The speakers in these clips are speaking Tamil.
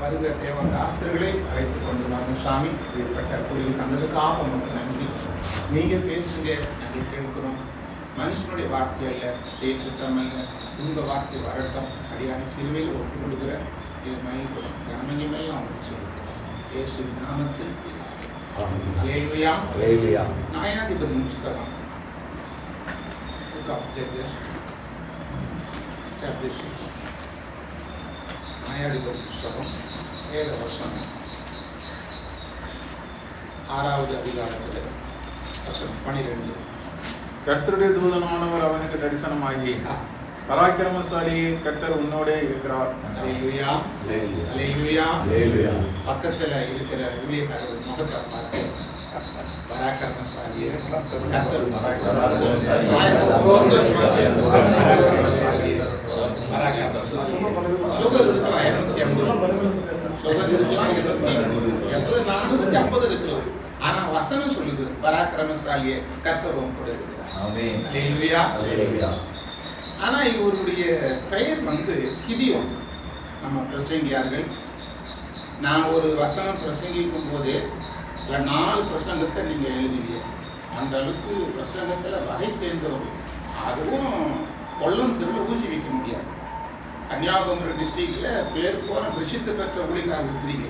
வருகிற தேவன் ஆசிரியர்களை அழைத்துக் கொண்டு வாங்க சாமி. இப்படிப்பட்ட குழுவில் தந்ததுக்காக உங்களுக்கு நன்றி. நீங்கள் பேசுங்க, நாங்கள் கேட்கிறோம். மனுஷனுடைய வார்த்தை அல்ல, சுத்தம் அல்ல, உங்கள் வார்த்தை வரட்டும். அடியான சிலுவையில் ஒப்புக் கொடுக்குற இது மகிழ்ச்சியும் கனமையுமெல்லாம் அவங்களுக்கு சொல்லுங்கள். இயேசு நாமத்தில் நியாயாதிபதி புஸ்தகம் நியாயாதிபதி புஸ்தகம் 7 வசனம் 6வது அதிகாரத்தில் வசனம் 12. கர்த்தருடைய தூதனானவர் அவனுக்கு தரிசனமாகி, பராக்கிரமசாலி கர்த்தர் உன்னோட இருக்கிறார். அல்லேலூயா, அல்லேலூயா. பக்கத்தில் இருக்கிற ஊழியக்காரர்கள் முகத்தை பார்த்து பராக்கிரமசாலியே கர்த்தர் ஆனா வசனம் சொல்லுது பராக்கிரமசாலியே கர்த்தர் கூட இருக்கிறார். ஆனா இவருடைய பெயர் கிதியோன். நம்ம பிரசங்கியார்கள், நான் ஒரு வசனம் பிரசங்கிக்கும் போதே 4 பிரசங்கத்தை நீங்க எழுதுவீங்க. அந்த அளவுக்கு பிரசங்கத்துல வகை தேர்ந்தவர்கள். அதுவும் கொல்லம் திரும்ப ஊசி வைக்க முடியாது. கன்னியாகுமரி டிஸ்ட்ரிக்ட்ல பேர் போன பிரசித்தி பெற்ற ஊழிக்காரர் இருக்கிறீங்க.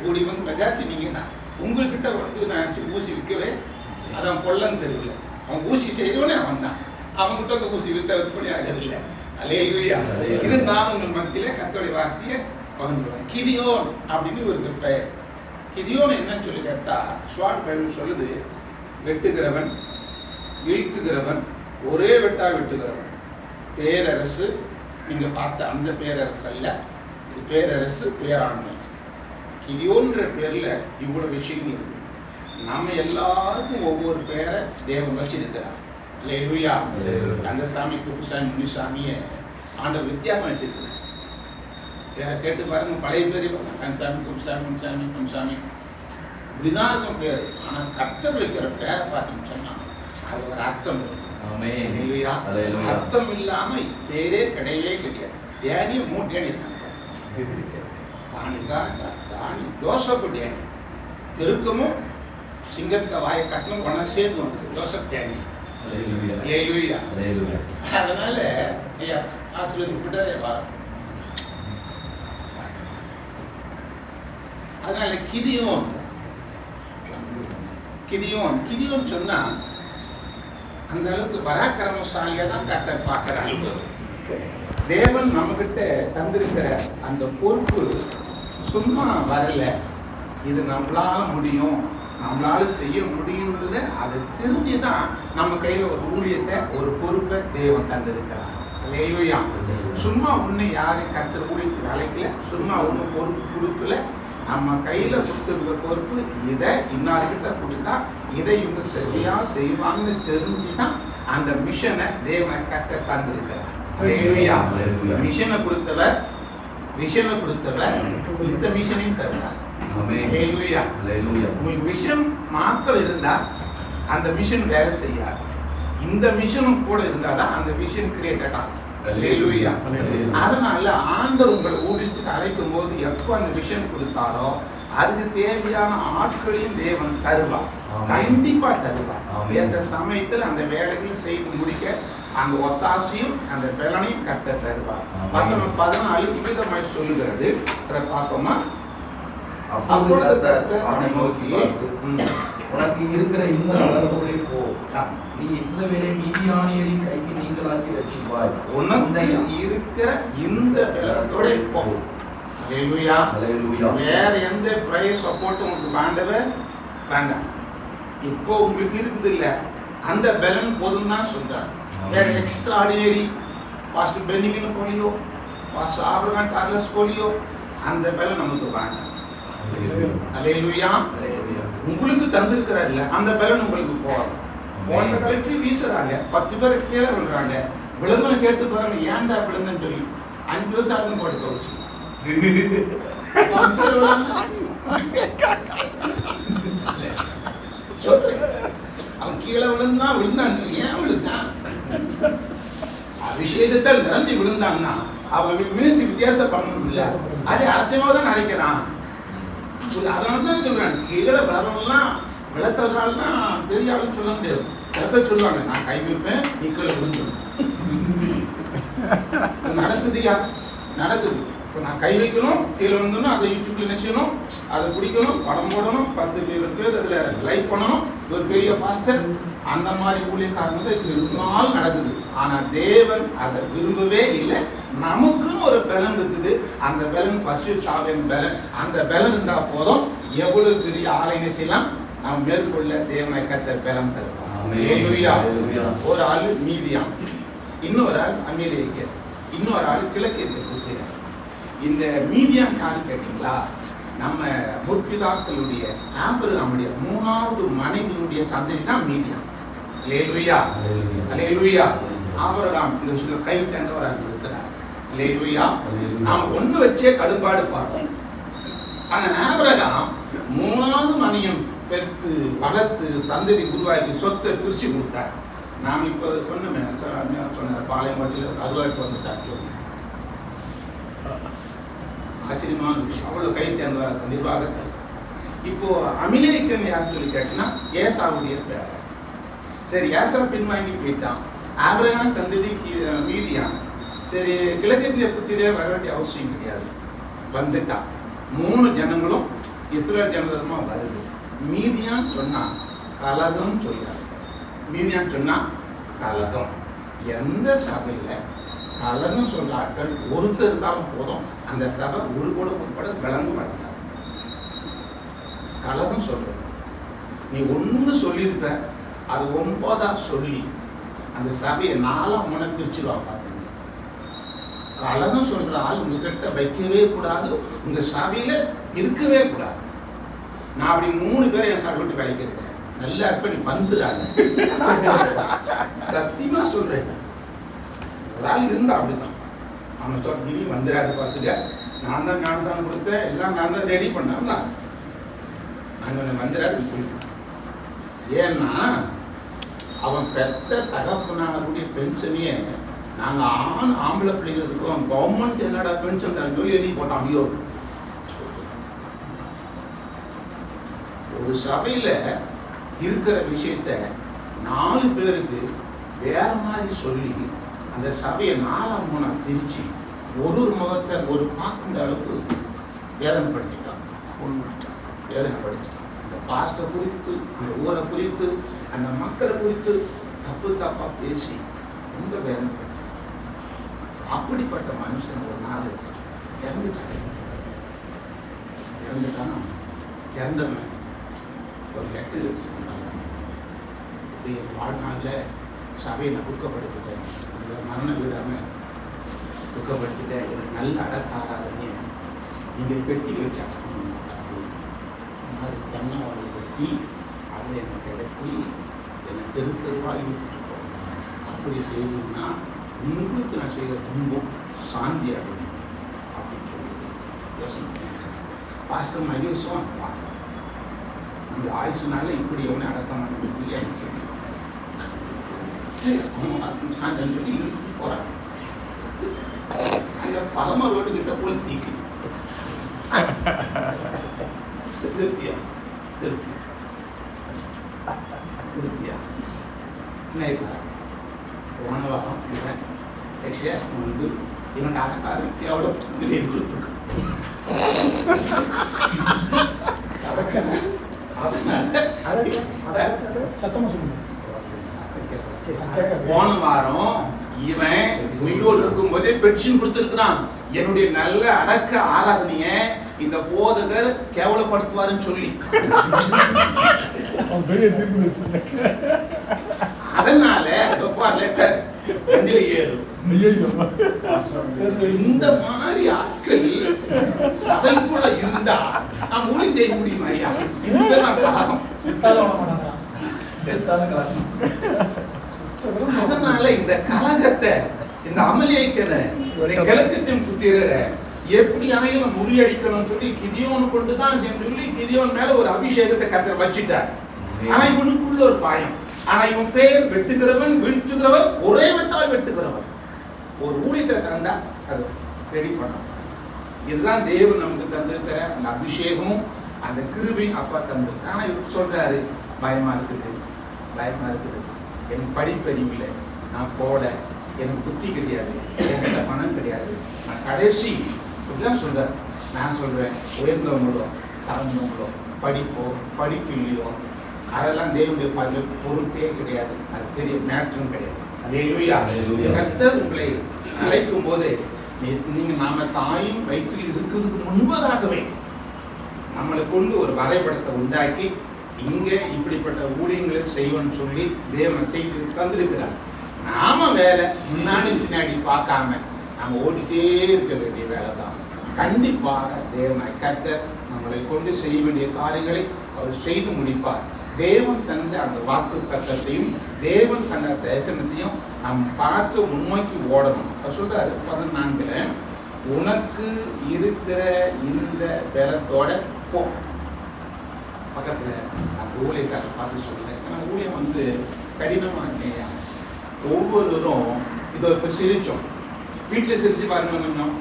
ஓடி மெஜாச்சினீங்கன்னா உங்கள்கிட்ட நான் ஊசி விற்கவே அதான் கொல்லம் தெருவில் அவன் ஊசி செய்தவனே அவன் தான். அவங்ககிட்ட அந்த ஊசி விற்பனை ஆகதில்லை. அல்லேலூயா. இருந்தாலும் உங்கள் மத்தியில கர்த்தருடைய வார்த்தையை பகிர்ந்துடுவேன். கிதியோன் அப்படின்னு ஒரு பெயர். கிதியோன் என்னன்னு சொல்லி கேட்டா ஸ்வாட் பைபிள் சொல்லுது, வெட்டுகிறவன், வீழ்த்துகிறவன், ஒரே வெட்டா வெட்டுகிறவன். பேரரசு நீங்க பார்த்த அந்த பேரரசு அல்ல, இது பேரரசு பேராண்மை. கிதியோன்ற பேர்ல இவ்வளவு விஷயங்கள் இருக்கு. நாம எல்லாருக்கும் ஒவ்வொரு பேரை தேவன் வச்சிருக்கிறார். அல்லேலூயா. அந்த சாமி குப்புசாமி முனிசாமியை ஆண்டவர் வித்தியாசம் வச்சிருக்கிறார். கேட்டு பாருங்க, பழைய பேரே கன்சாமி, குப்புசாமி, முனிசாமி, பொன்சாமி இப்படிதான் இருக்கும் பேர். ஆனா கர்த்தர் வைக்கிற பேரை பார்த்தீங்கன்னு சொன்னா அது ஒரு அர்த்தம் இருக்கும். அர்த்தம் இல்லாம பேரே கிடையவே கிடையாது. டேனிய 3 டேனி இருக்காங்க. தானி ஜோசப் டேனி, பெருக்கமும் சிங்கத்தை வாயை கட்டணும் பண்ண சேர்ந்து வந்தது ஜோசப் டேனி. அதனால ஆசிரியர். அதனால கிதியோன் கிதியோன் சொன்னா அந்த அளவுக்கு பராக்கிரமசாலியா தான் கர்த்தர் பார்க்கிறாங்க. தேவன் நம்ம கிட்ட தந்திருக்கிற அந்த பொறுப்பு சும்மா வரல. இது நம்மளால முடியும், நம்மளால செய்ய முடியும்ன்றத அதை தெரிஞ்சுதான் நம்ம கையில ஒரு ஊழியத்தை, ஒரு பொறுப்பை தேவன் தந்திருக்கிறார். அல்லேலூயா. சும்மா ஒண்ணு யாரையும் கர்த்தர் ஊழியத்துக்கு அழைக்கல, சும்மா ஒண்ணு பொறுப்பு கொடுக்கல. நம்ம கையில கொடுத்திருக்க பொறுப்பு இதை இன்னார்கிட்ட கொடுத்தா இதை இவங்க சரியா செய்வாங்கன்னு தெரிஞ்சுதான் அந்த மிஷனை தேவனை கர்த்தர் தந்திருக்கிறார். மிஷனை கொடுத்தவர் இந்த மிஷனையும் தருவார். உங்களுக்கு மிஷன் மாத்திரம் இருந்தா அந்த மிஷன் வேலை செய்யாது. இந்த மிஷனும் கூட இருந்தாதான் அந்த மிஷன் கிரியேட்டட் ஆகும். அதனால ஆண்டவர் உங்களை ஊழியத்துக்கு அழைக்கும் போது எப்போ அந்த மிஷன் கொடுத்தாரோ அதுக்கு தேவையான ஆட்களையும் தேவன் தருவார். கண்டிப்பா தருவார். அந்த சமயத்தில் அந்த வேலைகள் செய்து முடிக்க அந்த ஒத்தாசையும் அந்த பலனையும் கர்த்தர் தருவார். வசனம் 14 விதமாய் சொல்லுகிறது. பார்ப்போமா? அவனை நோக்கி, உனக்கு இருக்கிற இந்த நலர்களை போ, நீ இஸ்ரவேலை மீதியானியரின் கைக்கு நீங்களாக்கி ரட்சிப்பாய். உனக்கு இருக்கிற இந்த பலத்தோட போ. அல்லேலூயா. வேற எந்த பிரைஸ் சப்போர்ட் உங்களுக்கு வேண்டாம். இப்போ உங்களுக்கு இருக்குது இல்ல, அந்த பலன் போதும் தான் சொல்றார். வேற எக்ஸ்ட்ரா ஆர்டினரி பாஸ்டர் பெனிமின் போலியோ, பாஸ்டர் ஆபிரகாம் சார்லஸ் போலியோ அந்த பலன் நமக்கு வேண்டாம். அல்லேலூயா. உங்களுக்கு தந்திருக்கிறார் இல்ல, அந்த பலன் உங்களுக்கு போகாது. போன கலெக்டரி வீசுறாங்க, 10 பேர் கீழே விழுறாங்க. விழுந்தனை கேட்டு பாருங்க, ஏன்டா விழுந்தன்னு சொல்லி 5 வருஷம் ஆகும் போட்டு கவச்சு. அவன் கீழே விழுந்தான், ஏன் விழுந்தான்? அபிஷேகத்தில் நிரம்பி விழுந்தான்னா அவன் மினிஸ்ட்ரி வித்தியாசம் பண்ணணும் இல்ல, அதே அலட்சியமாக தான் நினைக்கிறான். அதனால தான் சொல்றேன், கீழே விளம்பரம்லாம் விளத்துறதுனாலதான் பெரிய ஆளுன்னு சொல்ல முடியாது. சில பேர் சொல்லுவாங்க, நான் கை வைப்பேன் நீ கீழே விழுந்துடும். நடக்குதுயா, நடக்குது. இப்போ நான் கை வைக்கணும், கீழே விழுந்தோம்னா அதை யூடியூப்ல என்ன செய்யணும், அதை பிடிக்கணும், படம் போடணும், 10 பேர் அதில் லைக் பண்ணணும். ஒரு பெரிய பாஸ்டர் அந்த மாதிரி ஊழியக்காரங்க நடக்குது. ஆனால் தேவன் அதை விரும்பவே இல்லை. நமக்குன்னு ஒரு பலன் இருக்குது. அந்த பலன் பரிசுத்தாவின் பலன். அந்த பலன் இருந்தால் போதும், எவ்வளவு பெரிய ஆலயம் செய்யலாம். நாம் மேற்கொள்ள தேவனை கர்த்தர் பலன் தருவார். ஒரு ஆள் மீதியாம், இன்னொரு ஆள் அமீலேயர், இன்னொரு ஆள் கிழக்கிற்கு புத்திரர். இந்த மீதியாம் யாரு கேட்டீங்களா? நம்ம முற்பிதாக்களுடைய ஆபிரகாமுடைய 3வது மனைவியினுடைய சந்ததி தான் மீதியாம். அல்லேலூயா, அல்லேலூயா. ஆபிரகாம் இந்த விஷயத்துல கை தேர்ந்தவராக இருக்கிறார். அல்லேலூயா. நாம் ஒண்ணு வச்சே கடுப்பாடு பார்ப்போம். ஆனா ஆபிரகாம் 3வது மனையும் பெற்று வளர்த்து சந்ததி உருவாக்கி சொத்தை பிரிச்சு கொடுத்தார். நாம் இப்ப சொன்ன சொன்ன பாளையங்கோட்டையில் அறுவாய்க்கு வந்துட்டார். சொன்னேன், ஆச்சரியமான விஷயம். அவ்வளவு கை தேர்ந்த நிர்வாகத்தில். இப்போ அமீலேயன் யாருன்னு சொல்லி கேட்டீங்கன்னா ஏசாவுடைய பேர். சரி, ஏசா பின்வாங்கி போயிட்டான். ஆபிரகாம் சந்ததி மீதியான். சரி, கிழக்கிந்திய புத்திரே வர வேண்டிய அவசியம் கிடையாது, வந்துட்டான். 3 ஜனங்களும் இஸ்ரேல் ஜனதமா வருது. மீதியான் சொன்னா கலகம் சொல்றாரு. மீதியான் சொன்னா கலகம். எந்த சபையில கலகம் சொல்லாட்கள் ஒருத்தர் இருந்தாலும் போதும், அந்த சபை ஒரு கூட உட்பட விளங்க மாட்டார். கலகம் சொல்றது, நீ ஒண்ணு சொல்லியிருக்க, அது 9ஆ சொல்லி அந்த சபையை 4ஆ முனை பிரிச்சுருவாங்க. பாத்தீங்க, கலகம் சொல்ற ஆள் உங்ககிட்ட வைக்கவே கூடாது, உங்க சபையில இருக்கவே கூடாது. நான் அப்படி 3 பேரை என் சபை விட்டு விளைக்கிறேன். நல்லா இருப்ப, நீ வந்துடாங்க, சத்தியமா சொல்றேன். ஒரு ஆள் இருந்தா அப்படித்தான். அவன் சொல்ல, நீ வந்துடாது, பார்த்துக்க, நான் தான் ஞானஸ்தானம் கொடுத்தேன், எல்லாம் நான் தான் ரெடி பண்ணேன், நாங்கள் வந்துடாது போயிட்டோம். ஏன்னா அவன் பெத்த தகப்பனானுடைய பென்ஷனையே நாங்கள் ஆம்பளை பிள்ளைங்க இருக்கோம், கவர்மெண்ட் என்னடா பென்ஷன் தரேன் சொல்லி எழுதி போட்டான். ஐயோ, ஒரு சபையில இருக்கிற விஷயத்த 4 பேருக்கு வேற மாதிரி சொல்லி அந்த சபையை 4ஆ 3ஆ பிரிச்சு ஒரு முகத்தை ஒரு பார்க்கின்ற அளவுக்கு வேதனைப்படுத்திட்டான். வேதனைப்படுத்திட்டான். அந்த பாஸ்டர் குறித்து, அந்த ஊரை குறித்து, அந்த மக்களை குறித்து தப்பா பேசி ரொம்ப வேதனைப்படுத்திட்டான். அப்படிப்பட்ட மனுஷன் ஒரு நாள் இறந்துட்டான். இறந்தவன் ஒரு லெட்டர் வச்சுருந்தாங்க, வாழ்நாளில் சபையை நான் துக்கப்படுத்திட்டேன், அந்த மரணம் விடாமல் துக்கப்படுத்திட்டேன், ஒரு நல்ல அடக்காராதனே நீங்கள் பெட்டி வச்சாங்க, அது தன்னை அவளை வெட்டி அதில் என்னை கிடத்தி என்னை தெருவாக இழுத்துட்டு போங்க. அப்படி செய்யணும்னா உங்களுக்கு நான் செய்கிற துன்பம் சாந்தி அடையும் அப்படின்னு சொல்லி யோசனை பாஸ்டர் மகேஷும் பார்த்தேன். இந்த ஆயுசுனால இப்படி ஒன்று அடக்கம் சாந்தம் சொல்லி இழுத்துட்டு போறாங்க. அந்த பலமா ரோடு கிட்ட போலீஸ் நிற்குது. திருப்தியா திருப்தியா என்ன சார், போன வாரம் இவன் எக்ஸைஸ் வந்து இவன் அடக்காரன் எவ்வளோ வெளியே கொடுத்துருக்கு. போன வாரம் இவன் உயிரோடு இருக்கும் போதே பெட்ஷன் கொடுத்திருக்கிறான். என்னுடைய நல்ல அடக்க ஆராதனைய இந்த போதகர் கேவலப்படுத்துவாருன்னு சொல்லி. அதனால லெட்டர் ஏறும். இந்த மாதிரி ஆட்கள் சபைக்குள்ள இருந்தா நான் ஊழியம் செய்ய முடியும். ஐயா, இதுதான் கலகம். அதனால இந்த கலகத்தை, இந்த அமலேயனை, கிழக்கத்தின் புத்திரரை எப்படி ஆனாலும் முறியடிக்கணும் சொல்லி கிதியோன் கொண்டுதான் சொல்லி கிதியோன் மேல ஒரு அபிஷேகத்தை கர்த்தர் வச்சிட்டார். ஆனா இவனுக்குள்ள ஒரு பாயம். ஆனா இவன் பேர் வெட்டுகிறவன், வீழ்த்துகிறவன், ஒரே வெட்டால் வெட்டுகிறவன். ஒரு ஊழியத்தை கண்டா அது ரெடி பண்ணணும். இதுதான் தேவன் நமக்கு தந்திருக்கிற அந்த அபிஷேகமும் அந்த கிருபையும் அப்பா தந்திருக்கு. ஆனால் இவர் சொல்றாரு, பயமா இருக்குது, எனக்கு படிப்பறிவு இல்லை, நான் போல, எனக்கு புத்தி கிடையாது, என்கிட்ட பணம் கிடையாது, நான் கடைசி இப்படிலாம் சொல்றாரு. நான் சொல்றேன், உயர்ந்தவங்களோ தாழ்ந்தவங்களோ படிப்பு இல்லையோ அதெல்லாம் தேவனுடைய பொருட்டே கிடையாது, அது பெரிய மேட்டரும் கிடையாது. கர்த்தர் உங்களை அழைக்கும் போது நீங்க நாம தாயும் வயிற்றில் இருக்கிறதுக்கு முன்பதாகவே நம்மளை கொண்டு ஒரு வரைபடத்தை உண்டாக்கி இங்க இப்படிப்பட்ட ஊழியங்களை செய்வோம்னு சொல்லி தேவன் செய்து தந்திருக்கிறார். நாம வேலை முன்னாடி பின்னாடி பார்க்காம நாம ஓடிட்டே இருக்க வேண்டிய வேலை தான். கண்டிப்பாக தேவனை கர்த்தர் நம்மளை கொண்டு செய்ய வேண்டிய காரியங்களை அவர் செய்து முடிப்பார். தேவன் தந்த அந்த வாக்கு தத்தத்தையும் தேவன் தந்த தரிசனத்தையும் நாம் பார்த்து உண்மைக்கு ஓடணும். சொல்றாரு 14, உனக்கு இருக்கிற இந்த பலத்தோட போ. பக்கத்துல அந்த ஊழியக்கார பார்த்து சொல்றேன். ஏன்னா ஊழியம் வந்து கடினமா இல்லையா? ஒவ்வொருவரும் இதை இப்ப சிரிச்சோம், வீட்டுல சிரிச்சு பாருங்க, கொஞ்சம்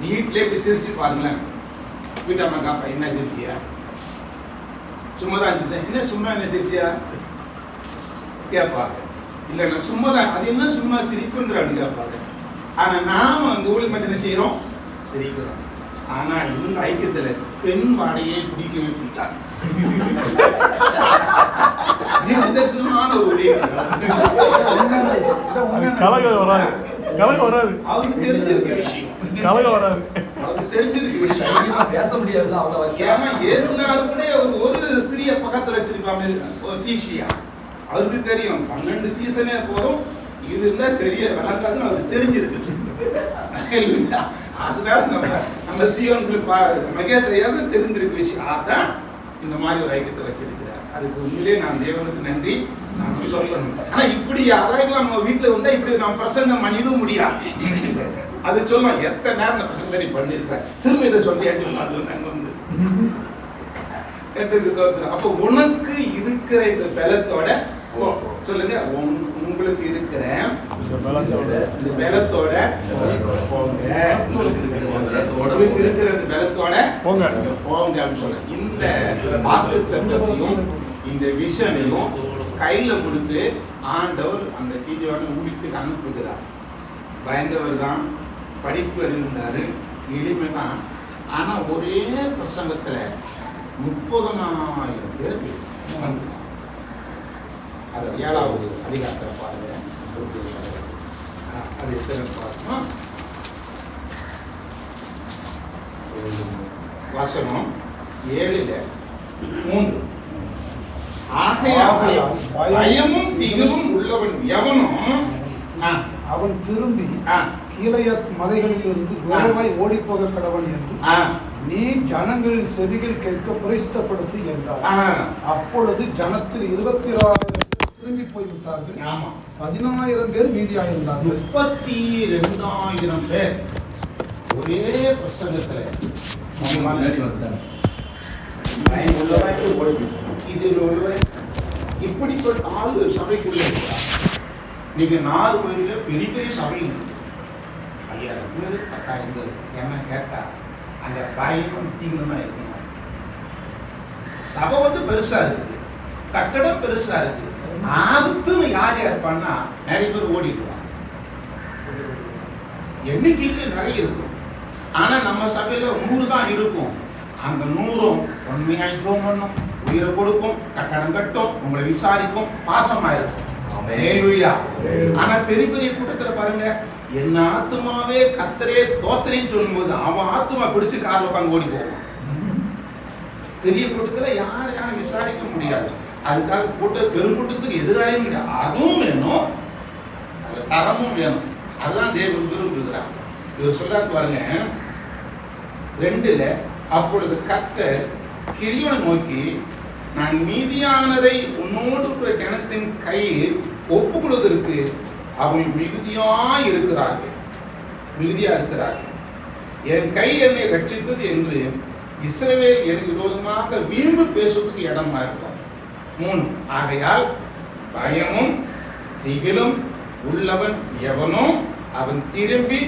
வீட்டிலே இப்படி சிரிச்சு பாருங்களேன். வீட்டம்மாக்கா அப்பா என்ன சிரிச்சியா? சும்மா தான் இருந்துச்சு. என்ன சும்மா என்ன சிரிச்சியா கேட்பாங்க. இல்லை நான் சும்மா தான், அது என்ன சும்மா சிரிப்புன்ற அப்படின்னு கேட்பாங்க. ஆனா நாம அந்த ஊழியம் என்ன செய்யறோம்? சிரிக்கிறோம். ஆனா இந்த ஐக்கியத்துல பெண் வாடையே பிடிக்கவே பிடிக்காது. நிதர்சனமான ஒரு ஊழியம். அவருக்கு தெரிஞ்சிருக்க விஷயம், அவருக்கு தெரிஞ்சிருக்க விஷயம் பேச முடியாது. ஏன்னா இயேசுநாதருக்குள்ளே ஒரு ஸ்திரியை பக்கத்துல வச்சிருக்காங்க, ஒரு தீசியா. அவருக்கு தெரியும் 12 சீசனே போதும், இது இருந்தா சரியா விளங்காதுன்னு அவருக்கு தெரிஞ்சிருக்கு. அதனால நம்ம சீவனுக்கு மகேசையாக தெரிஞ்சிருக்கு விஷயம். அதான் இந்த மாதிரி ஒரு ஐக்கியத்தை வச்சிருக்கிறார். அதுக்கு உண்மையிலே நான் தேவனுக்கு நன்றி நாம சொல்லணும். ஆனா இப்படி யாராவது நம்ம வீட்டுல வந்தா இப்படி நம்ம பிரசங்கம் பண்ணிடவும் முடியாது. அது சொல்லுவோம், எத்தனை நேரம் இந்த பிரசங்கம் பண்ணிருக்க, திரும்ப இதை சொல்லி வந்து அப்ப உனக்கு இருக்கிற இந்த பலத்தோட சொல்லுங்க, உங்களுக்கு இருக்கிற இந்த பலத்தோட போங்க, உங்களுக்கு இருக்கிற இந்த பலத்தோட போங்க அப்படின்னு சொல்ல. இந்த வாக்குத்தத்தத்தையும் இந்த விஷனையும் கையில கொடுத்து ஆண்டவர் அந்த கீஜவான ஊழியத்துக்கு அனுப்புகிறார். பயந்தவர் தான், படிப்பு அறிந்தாரு, எளிமை தான். ஆனா ஒரே பிரசங்கத்துல 30,000 பேர் வந்துட்டாங்க. அது 7வது அதிகாரத்துல பாருங்க. அது எத்தனை பாருங்க, வசனம் 7:3. பயமும் திகிலும் உள்ளவன் எவனும் அவன் திரும்பி கீலேயாத் மலைகளிலிருந்து விரைவாய் ஓடிப்போக கடவன் என்று நீ ஜனங்களின் செவிகள் கேட்க பிரசித்தப்படுத்தி என்றார். அப்பொழுது ஜனத்தில் 26,000 திரும்பி போய்விட்டார்கள். 14,000 பேர் மீதியாயிருந்தார்கள். 32,000 பேர் ஒரே பிரசங்கத்துல இப்படிப்பட்ட ஆளு சபைக்குள்ளே இருக்கிறார். நீங்க 4 பேர்ல பெரிய பெரிய சபை 5,000 பேர் 10,000 பேர் என்ன கேட்டா அந்த பயம் தீவிரமா இருக்கு. சபை வந்து பெருசா இருக்குது, கட்டடம் பெருசா இருக்கு, ஆபத்துன்னு யார் இருப்பான்னா நிறைய பேர் ஓடிடுவாங்க. எண்ணிக்கைக்கு நிறைய இருக்கும். ஆனா நம்ம சபையில 100 தான் இருக்கும். அந்த 100ம் உண்மையாய் ஜெபம் பண்ணும், உயிரை கொடுக்கும், கட்டடம் கட்டும், உங்களை விசாரிக்கும், பாசமா இருக்கும். ஆனா பெரிய பெரிய கூட்டத்துல பாருங்க, என் ஆத்மாவே கர்த்தரே தோத்திரேன்னு சொல்லும்போது அவன் ஆத்மா பிடிச்சு கார்ல உட்காந்து ஓடி போவான். பெரிய கூட்டத்துல யாரும் விசாரிக்க முடியாது. அதுக்காக பெருங்கூட்டத்துக்கு எதிராளியும் கிடையாது. அதுவும் வேணும், தரமும் வேணும். அதுதான் தேவன் விரும்புகிறார். இவர் சொல்றாரு பாருங்க 2. அப்பொழுது கர்த்தர் கிரியோனை நோக்கி, நான் மீதியானரை உன்னோடு கிணத்தின் கையில் ஒப்பு கொடுவதற்கு அவள் மிகுதியா இருக்கிறார்கள். என் கை என்னை ரட்சித்தது என்று இஸ்ரவேல் எனக்கு விரோதமாக வீம்பு பேசுவதற்கு இடமா இருக்கும். 3. ஆகையால் பயமும் திகிலும் உள்ளவன் எவனோ அவன் திரும்பி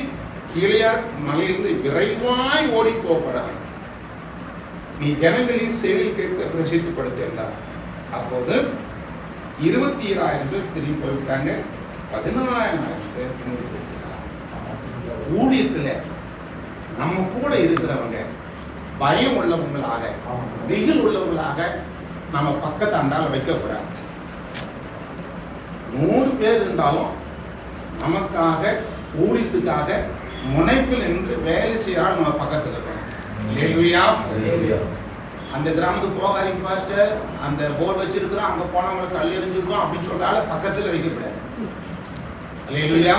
கீழையாத் மலையிலிருந்து விரைவாய் ஓடி போகிறார். நீ ஜனங்களின் செயலில் கேட்க பிரசித்தப்படுத்த என்றார். அப்போது 27,000 பேர் திரும்பி போய்விட்டாங்க. 14,000 பேர் திரும்பி போய்விட்டாங்க. ஊழியத்தில் நம்ம கூட இருக்கிறவங்க பயம் உள்ளவங்களாக, திகில் உள்ளவங்களாக நம்ம பக்கத்தாண்டால வைக்கக்கூடாது. 100 பேர் இருந்தாலும் நமக்காக ஊழியத்துக்காக முனைப்பில் நின்று வேலை செய்யறால் நம்ம பக்கத்தில் இருக்கணும். இல்லையா? அந்த கிராமத்துக்கு போகாதீங்க பாஸ்டர், அந்த போர்டு வச்சிருக்கிறோம், அங்க போனவங்களை கல் எறிஞ்சிருக்கோம் அப்படின்னு சொல்றால பக்கத்தில் வைக்கப்படாது. இல்லையா?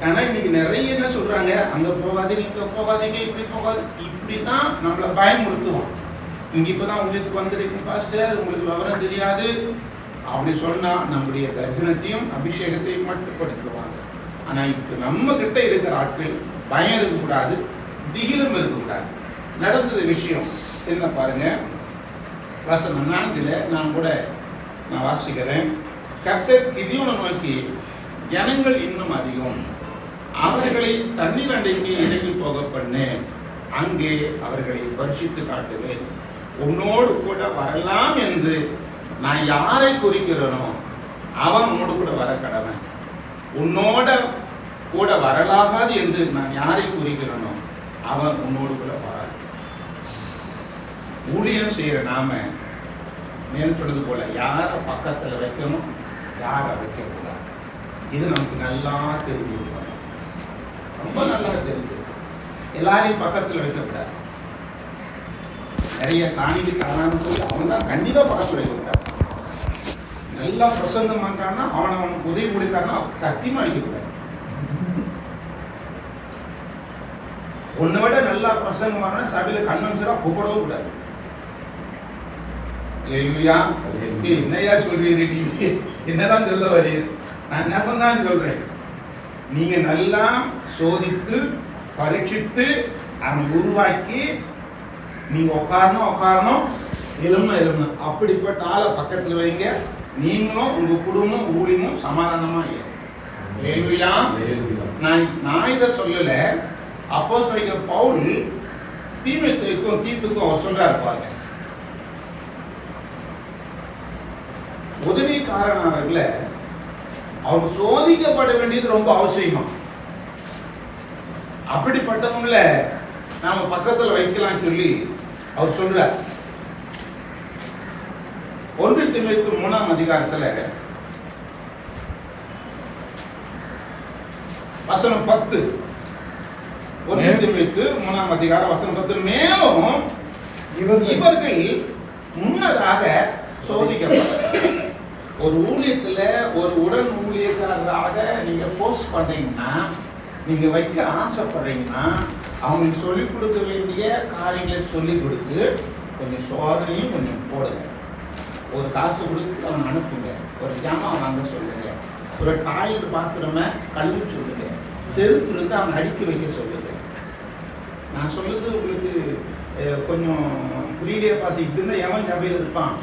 ஆனா இன்னைக்கு நிறைய என்ன சொல்றாங்க, அங்க போகாதீங்க, இங்க போகாதீங்க, இப்படி போகாது, இப்படிதான் நம்மளை பயமுறுத்துவோம். இங்க இப்பதான் உங்களுக்கு வந்திருக்கு பாஸ்டர், உங்களுக்கு விவரம் தெரியாது அப்படி சொன்னா நம்முடைய தரிசனத்தையும் அபிஷேகத்தையும் மட்டுப்படுத்துவாங்க. ஆனா இப்ப நம்ம கிட்ட இருக்கிற ஆட்கள் பயம் இருக்கக்கூடாது, திகிலும் இருக்கக்கூடாது. நடந்தது விஷயம் என்ன பாருங்க, வசனம் 4 நான் வாசிக்கிறேன். கர்த்தர் கிதியோனை நோக்கி, ஜனங்கள் இன்னும் அதிகம், அவர்களை தண்ணீர் அண்டைக்கு இறங்கி போக பண்ணு, அங்கே அவர்களை பரிசித்து காட்டுவேன். உன்னோடு கூட வரலாம் என்று நான் யாரை குறிக்கிறேனோ அவன் உன்னோடு கூட வர கடவன். உன்னோட கூட வரலாகாது என்று நான் யாரை குறிக்கிறேனோ அவன் உன்னோடு கூட வராது. ஊழியம் செய்யற நாம மேல் சொன்னது போல யாரை பக்கத்துல வைக்கணும், யாரை வைக்கக்கூடாது, இது நமக்கு நல்லா தெரிஞ்சிருக்கணும். ரொம்ப நல்லா தெரிஞ்சு எல்லாரையும் பக்கத்துல வைக்கக்கூடாது. நிறைய காணிக்கு காணாமல் சொல்லி அவன் தான் கண்டிப்பா பக்கத்துல வைக்கக்கூடாது. நல்லா பிரசங்கம் பண்றான்னா அவனுக்கு உதவி கொடுக்காருன்னா சத்தியமா வைக்கக்கூடாது. உன்னை விட நல்லா பிரசங்கம் பண்ணா சபையில கண்ணம்சரா கூப்பிடவும் கூடாது. என்னையா சொல்றீங்க, என்னதான் சொல்ல வரீங்க? நான் நெசந்தான் சொல்றேன். நீங்க நல்லா சோதித்து பரீட்சித்து அவனை உருவாக்கி நீங்க உட்காரணும், எழுமணும். அப்படிப்பட்ட ஆளை பக்கத்தில் வைங்க. நீங்களும் உங்க குடும்பம் ஊழியமும் சமாதானமா நான் இதை சொல்லல. அப்போஸ்தலனாகிய பவுல் தீமோத்தேயுக்கும் தீத்துக்கும் அவர் சொல்றாரு பாருங்க, உதவிக்காரனார்கள அவங்க சோதிக்கப்பட வேண்டியது ரொம்ப அவசியமா. அப்படிப்பட்டவங்கள நாம பக்கத்துல வைக்கலாம் சொல்லி அவர் சொல்றார். 1 தீமோத்தேயு 3ஆம் அதிகாரத்துல வசனம் 10, 1 தீமோத்தேயு 3ஆம் அதிகாரம் வசனம் 10, மேலும் இவர்கள் முன்னதாக சோதிக்கப்பட்டார். ஒரு ஊழியத்துல ஒரு உடன் ஊழியக்காரராக நீங்க போஸ்ட் பண்றீங்கன்னா, நீங்க வைக்க ஆசைப்படுறீங்கன்னா, அவங்களுக்கு சொல்லிக் கொடுக்க வேண்டிய காரியங்களை சொல்லிக் கொடுத்து கொஞ்சம் சோதனையும் கொஞ்சம் போடுங்க. ஒரு காசு கொடுத்து அவன் அனுப்புங்க, ஒரு ஜாமான் வாங்க சொல்லுங்க, ஒரு டாய்லெட் பாத்ரூமை கழுவி சொல்லுங்க, செருப்பு இருந்து அவன் அடுக்கி வைக்க சொல்லுங்க. நான் சொல்லுது உங்களுக்கு கொஞ்சம் புரியலையே பாசி, இப்படி இருந்தால் எவன் சபையில் இருப்பான்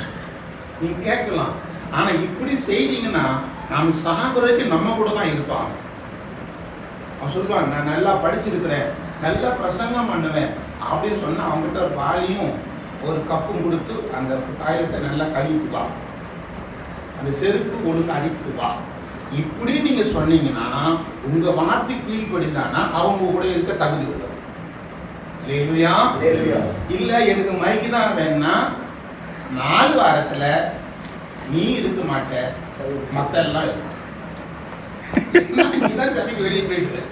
நீங்க கேட்கலாம். ஆனா இப்படி செய்தீங்கன்னா நாம் சாகுறதுக்கு நம்ம கூட தான் இருப்பான். அவன் சொல்லுவாங்க, நான் நல்லா படிச்சிருக்கிறேன், நல்லா பிரசங்கம் பண்ணுவேன் அப்படின்னு சொன்னா அவங்ககிட்ட ஒரு பாலியும் ஒரு கப்பும் கொடுத்து அந்த டாய்லெட்டை நல்லா கழுவிட்டு வா, அந்த செருப்பு ஒழுங்கு அடித்து வா, இப்படி நீங்க சொன்னீங்கன்னா உங்க வார்த்தை கீழ்படிந்தானா அவங்க கூட இருக்க தகுதி உள்ளது. இல்ல எனக்கு மைக்கு தான் வேணும்னா 4 வாரத்துல நீ இருக்க மாட்ட, மக்கள் எல்லாம் இருக்கும். நீதான் சபைக்கு வெளியே போயிட்டு,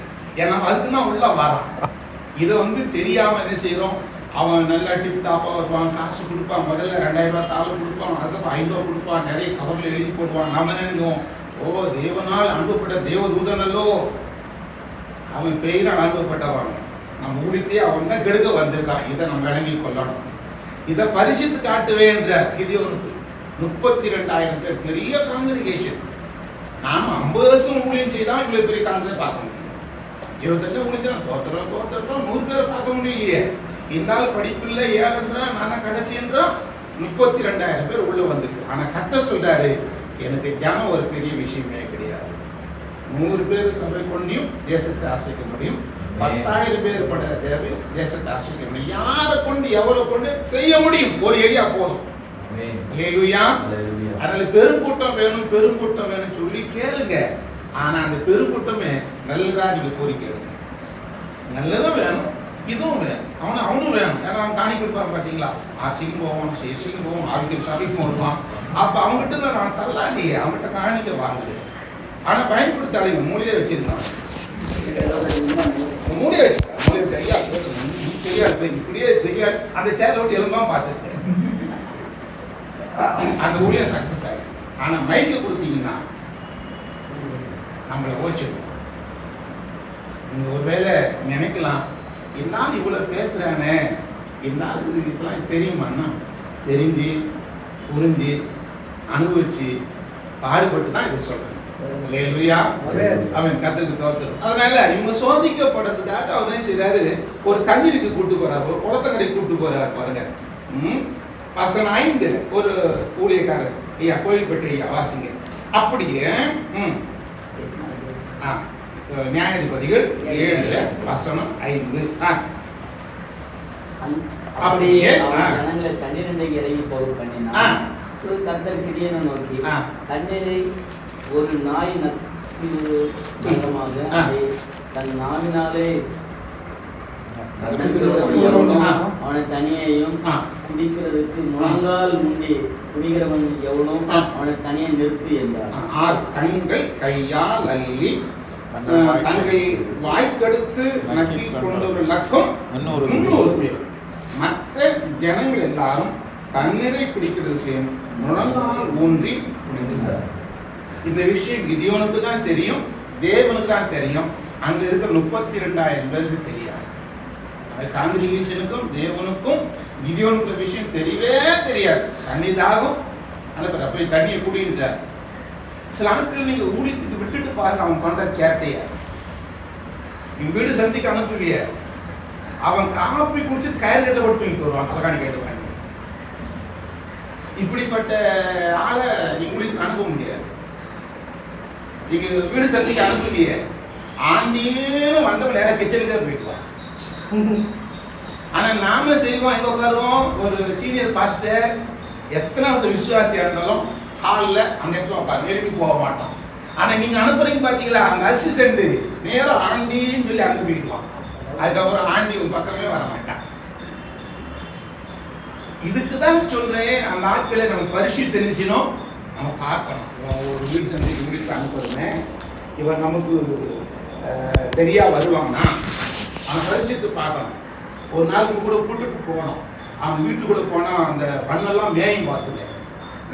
ஏன்னா அதுக்கு நான் உள்ள வரான். இதை தெரியாம என்ன செய்யறோம், அவன் நல்லா டிப் டாப்பா வருவான், காசு கொடுப்பான், முதல்ல 2000 ரூபாய் தாள் கொடுப்பான், அதுக்கப்புறம் 5 ரூபா கொடுப்பான், நிறைய கவர்ல எழுதி போடுவான். நாம நினைக்கிறோம், ஓ தேவனால் அனுப்பப்பட்ட தேவதூதனல்லோ, அவன் பெயரால் அனுப்பப்பட்டவன், நம்ம ஊழித்தே அவன் தான் கெடுக்க வந்திருக்கான். இதை நம்ம விளங்கி கொள்ளணும். இதை பரிசித்து காட்டுவேன் என்ற கிதியோனுக்கு 32,000 பேர் பெரிய காங்கிரிகேஷன். நாம 50 வருஷம் ஊழியம் செய்தால் இவ்வளவு பெரிய காங்கிரஸ் பார்க்க முடியும். 28 ஊழியம் தோத்துறோம் 100 பேரை பார்க்க முடியலையே. இந்த ஆள் படிப்பில்லை, 7 நானா கடைசின்றோம், 32,000 பேர் உள்ள வந்திருக்கு. ஆனா கர்த்தர் சொல்றாரு, எனக்கு தியானம் ஒரு பெரிய விஷயமே கிடையாது. 100 பேர் சபை கொண்டியும் தேசத்தை ஆசைக்க முடியும், 10,000 பேர் பட தேவை தேசத்தை அசைக்கணும். யாரை கொண்டு எவரை கொண்டு செய்ய முடியும்? ஒரு எலியா போதும். அல்லேலூயா. அதனால பெருங்கூட்டம் வேணும் பெருங்கூட்டம் வேணும் சொல்லி கேளுங்க. ஆனா அந்த பெருங்கூட்டமே நல்லதா நீங்க கோரிக்கை நல்லதும் வேணும், இதுவும் வேணும். அவனும் வேணும். ஏன்னா அவன் காணி கொடுப்பான் பாத்தீங்களா, ஆசைக்கும் போவான் சேசிக்கும் போவான் ஆரோக்கிய சபைக்கும் வருவான். அப்ப அவங்ககிட்ட தான் நான் தள்ளாதியே, அவங்ககிட்ட காணிக்க வாங்குது. ஆனா பயன்படுத்தாதீங்க, மூலையே வச்சிருந்தான் மூலையை வச்சிருக்கான். மூலையை சரியா தெரியாது, இப்படியே தெரியாது. அந்த சேலை விட்டு எலும்பா பார்த்துருக்கேன். அந்த ஊழியம் சக்சஸ் ஆகிடும். ஆனா மைக்க கொடுத்தீங்கன்னா நம்மளை ஓச்சிடும். நீங்க ஒருவேளை நினைக்கலாம், என்னால் இவ்வளவு பேசுறானே, என்னால் இதெல்லாம் தெரியுமான்னா, தெரிஞ்சு புரிஞ்சு அனுபவிச்சு பாடுபட்டு தான் இதை சொல்றேன். அல்லேலூயா. அவன் கர்த்தருக்கு தோத்திரம். அதனால இவங்க சோதிக்கப்படுறதுக்காக அவர் என்ன செய்றாரு, ஒரு தண்ணீருக்கு கூட்டு போறாரு, ஒரு குளத்தங்கரை கூட்டு போறாரு பாருங்க. வசனம் 5 ஒரு ஊழியக்காரர் ஐயா கோயில்பட்டி ஐயா வாசிங்க. அப்படியே நியாயாதிபதிகள் 7 வசனம் 5. அப்படியே ஜனங்களை தண்ணீரை இறங்கி போக பண்ணினான். கர்த்தர் கிதியோனை நோக்கி, தண்ணீரை ஒரு நாய் நக்கமாக தன் நாவினாலே அவனை தனியையும் குடிக்கிறதுக்கு முழங்கால் முண்டி குடிக்கிறவன் எவனோ அவனை தனியை நிறுத்து என்றார். கண்கள் கையால் அள்ளி தங்களை வாய்க்கடுத்து நக்கி கொண்ட ஒரு லக்கம் 300 பேர். மற்ற ஜனங்கள் எல்லாரும் தண்ணீரை குடிக்கிறதுக்கு முழங்கால் ஊன்றி குடிக்கிறார். இந்த விஷயம் கிதியோனுக்கு தான் தெரியும், தேவனுக்கு தான் தெரியும். அங்க இருக்கிற 32,000 பேருக்கு தெரியாது. காங்கிரிகேஷனுக்கும் தேவனுக்கும் கிதியோனுக்கு விஷயம் தெரியவே தெரியாது. தண்ணி தாகம் அனுப்புற போய் தண்ணியை குடிக்கிறார். சில நாட்கள் நீங்க ஊழியத்துக்கு விட்டுட்டு பாருங்க, அவன் பண்ற சேட்டைய. நீங்க வீடு சந்திக்கு அனுப்புவிய, அவன் காப்பி குடிச்சு கயிறு கட்ட போட்டு தூக்கிட்டு வருவான், தலைகாணி கேட்டுவாங்க. இப்படிப்பட்ட ஆளை நீங்க ஊழியத்துக்கு அனுப்ப முடியாது. நீங்க வீடு சந்திக்கு அனுப்புவிய, ஆண்டியும் வந்தவன் நேரம் கிச்சனுக்கு தான் போயிடுவான். ஆனா நாம செய்வோம், எங்க உட்காருவோம், ஒரு சீனியர் பாஸ்டர் எத்தனை வருஷம் விசுவாசியா இருந்தாலும் ஹாலில் அந்த இடத்துல உட்காரு, நெருங்கி போக மாட்டோம். ஆனா நீங்க அனுப்புறீங்க பாத்தீங்களா, அந்த அசிஸ்டன்ட் நேரம் ஆண்டின்னு சொல்லி அனுப்பிடுவான். அதுக்கப்புறம் ஆண்டி உங்க பக்கமே வர மாட்டான். இதுக்குதான் சொல்றேன், அந்த ஆட்களை நம்ம பரிசு தெரிஞ்சினோம், நம்ம பார்க்கணும். ஒரு வீடு சந்தைக்கு வீட்டுக்கு அனுப்புறேன், இவன் நமக்கு சரியா வருவாங்கன்னா அவன் பரிசுத்து பார்க்கணும். ஒரு நாளுக்கு கூட கூட்டுட்டு போகணும். அவன் வீட்டுக்குள்ள போனா அந்த பண்ணெல்லாம் மேயும் பார்த்துக்க.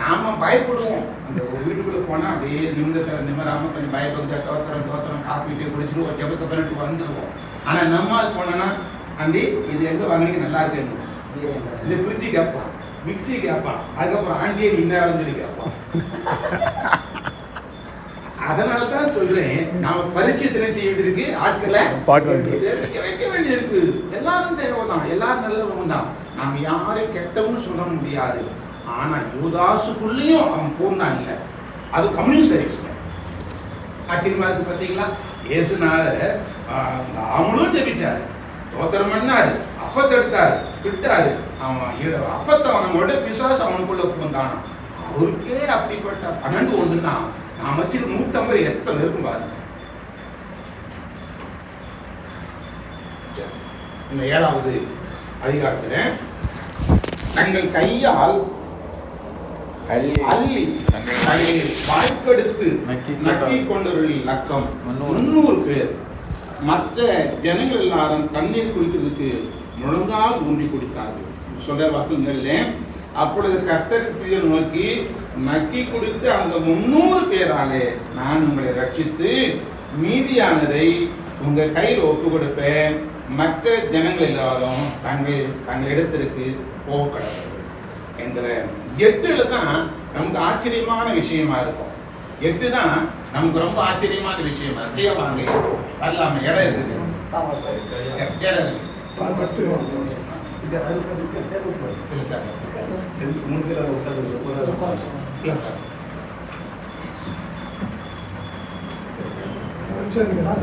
நாம பயப்படுவோம். அந்த ஒரு வீட்டுக்குள்ள போனா அப்படியே நிம்மராம கொஞ்சம் பயப்படுதா, தோத்திரம் காப்பிட்டு குடிச்சிட்டு ஒரு ஜபத்தை பண்ணிட்டு வந்துடுவோம். ஆனா நம்ம அது போனோன்னா அண்டி இது எங்க வாங்கினீங்க நல்லா இருக்கு, இது ஃப்ரிட்ஜு கேட்பான், மிக்சி கேட்பான், அதுக்கப்புறம் ஆண்டியை இன்னும் சொல்லி கேட்பான். அதனாலதான் சொல்றேன், நாம பரிச்சயத்தினை செய்ய வேண்டியிருக்கு, ஆட்களை வைக்க வேண்டியிருக்கு. எல்லாரும் தேவைதான், எல்லாரும் நல்லவங்க தான். நாம யாரையும் கெட்டவன்னு சொல்ல முடியாது. ஆனா யூதாசுக்குள்ளேயும் அவன் பூர்ணா இல்லை. அது கம்யூனிஸ்ட் சர்வீஸ்ல ஆச்சரியமா இருக்கு பார்த்தீங்களா. இயேசுநாதர் அவங்களும் ஜெபிச்சாரு, தோத்திரம் பண்ணாரு, அப்பத்தை எடுத்தாரு, விட்டாரு. அவன் அப்பத்தை அவனோட பிசாசு அவனுக்குள்ள பூந்தானா. அவருக்கே அப்படிப்பட்ட 12 ஒன்றுனா நான் வச்சிருக்க 150 எத்தனை இருக்கும் பாருங்க. இந்த 7வது அதிகாரத்துல தங்கள் கையால் அள்ளி வாய்க்கெடுத்து நக்கி கொண்டவர்களின் லக்கம் 300 பேர். மற்ற ஜனங்கள் எல்லாரும் தண்ணீர் குடிக்கிறதுக்கு முழங்கால் ஊன்றி குடித்தார்கள். சொல்ற வசனங்கள்ல அப்பொழுது கர்த்தர் கிதியோனை நோக்கி, நக்கி குடித்து அந்த 300 பேராலே நான் உங்களை ரட்சித்து மீதியானதை உங்க கையில் ஒப்பு கொடுப்பேன். மற்ற ஜனங்கள் எல்லாரும் தங்கள் இடத்திற்கு போகக்கூடாது என்கிற 8 தான் நமக்கு ஆச்சரியமான விஷயமா இருக்கும். 8 தான் நமக்கு ரொம்ப ஆச்சரியமான விஷயமா இருக்கு. வாங்க வரலாம, இடம் இருக்குது, இடம் இருக்கு. சரிங்களா?